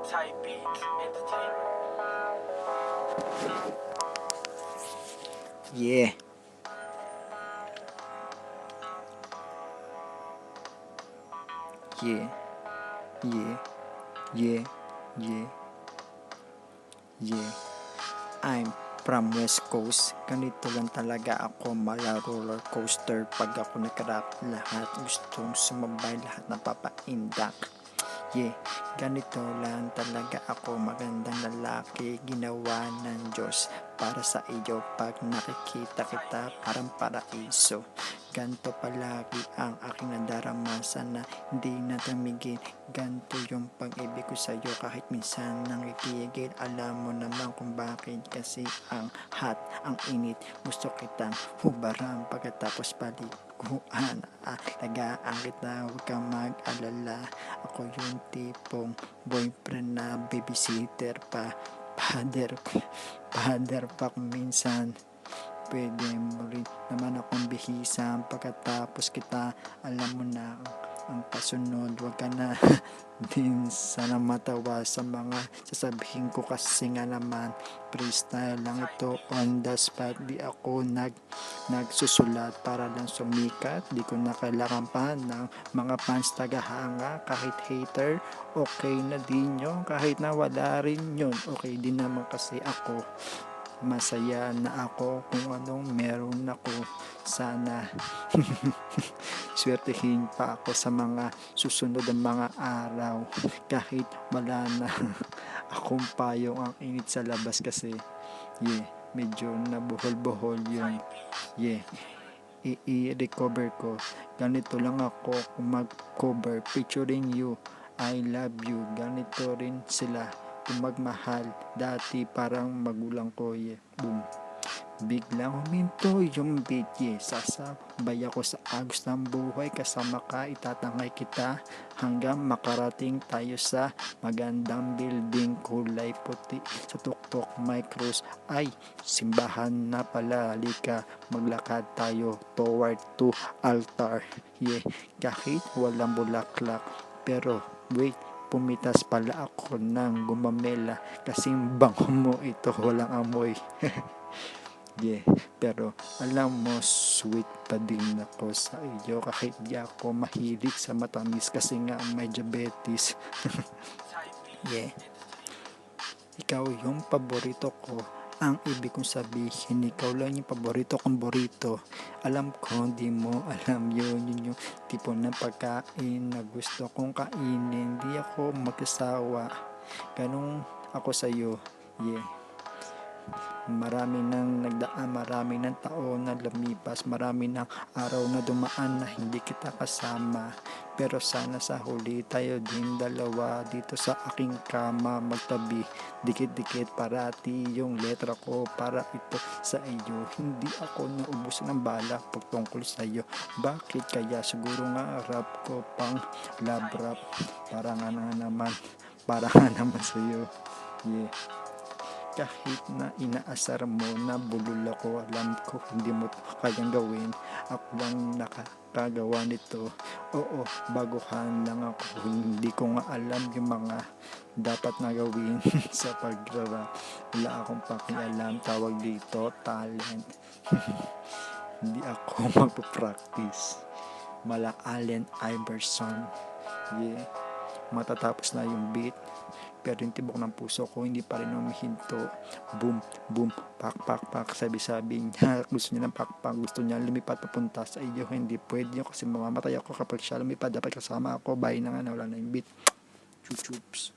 Type Beats Entertainment. Yeah, yeah, yeah, yeah, yeah, yeah. I'm from West Coast. Ganito lang talaga ako mala roller coaster. Pag ako nagrap, lahat gustong sumabay, lahat napapaindak. Yeah, ganito lang talaga ako, magandang lalaki, ginawa ng Diyos para sa iyo. Pag nakikita kita, parang paraiso. Ganto palagi ang aking nadarama, sana hindi na tumigil. Ganto yung pag-ibig ko sa iyo, kahit minsan nangigigil. Alam mo naman kung bakit, kasi ang hot, ang init. Gusto kitang hubaran pagkatapos paliguan. Alagaan kita, huwag kang mag-alala. Ako yung tipong boyfriend na babysitter pa. Pader pa kung minsan. Pwede mo rin naman akong bihisan pagkatapos kita. Alam mo na ang kasunod, wag ka na din sana matawa sa mga sasabihin ko, kasi nga naman freestyle lang ito, on the spot. Di ako nagsusulat para lang sumikat. Di ko na kailangan pa ng mga fans tagahanga. Kahit hater, okay na din yun. Kahit na wala rin yun, okay din naman, kasi ako masaya na ako kung anong meron ako. Sana swertihin pa ako sa mga susunod ng mga araw, kahit wala na akong payong, ang init sa labas kasi yeah, medyo nabuhol-buhol yun. Yeah, i-recover ko. Ganito lang ako kung mag-cover, featuring you, I love you. Ganito rin sila kung magmahal. Dati parang magulang ko, yeah. Boom. Biglang huminto yung beat, yeah. Sasabay ako sa agos ng buhay, kasama ka, itatangay kita hanggang makarating tayo sa magandang building, kulay puti. Sa tuktok may cross, ay simbahan na pala. Halika, maglakad tayo toward to altar. Yeah, kahit walang bulaklak, pero wait, pumitas pala ako ng gumamela, kasing bango mo ito, walang amoy. Yeah, pero alam mo, sweet pa din ako sa iyo, kahit di ako mahilig sa matamis, kasi nga may diabetes. Yeah, ikaw yung paborito ko. Ang ibig kong sabihin, ikaw lang yung paborito kong burrito. Alam ko, di mo alam yun. Yun yung tipo ng pagkain na gusto kong kainin. Di ako magsasawa. Ganun ako sa'yo. Yeah. Marami nang nagdaan, marami ng taon na lumipas, marami ng araw na dumaan na hindi kita kasama. Pero sana sa huli tayo din dalawa dito sa aking kama, magtabi, dikit-dikit parati yung letra ko para ito sa iyo. Hindi ako naubos ng balak pagtungkol sa iyo. Bakit kaya? Siguro nga rap ko pang love rap, para nga naman, para nga naman sa iyo. Yeah. Kahit na inaasar mo na bulol ako, alam ko hindi mo kayang gawin. Ako lang nakakagawa nito. Oo, baguhan lang ako. Hindi ko nga alam yung mga dapat na gawin sa pagrarap. Wala akong pakialam, tawag dito talent. Hindi ako magpa-practice. Mala Allen Iverson. Yeah, matatapos na yung beat, pero yung tibok ng puso ko hindi pa rin humihinto. Boom, boom, pak, pak, pak. Sabi niya, gusto niya ng pak, pak. Gusto niya lumipat papunta sa iyo. Hindi pwede yun, kasi mamamatay ako kapag siya lumipad. Dapat kasama ako. Bahay na nga, wala na yung beat. Chuchups.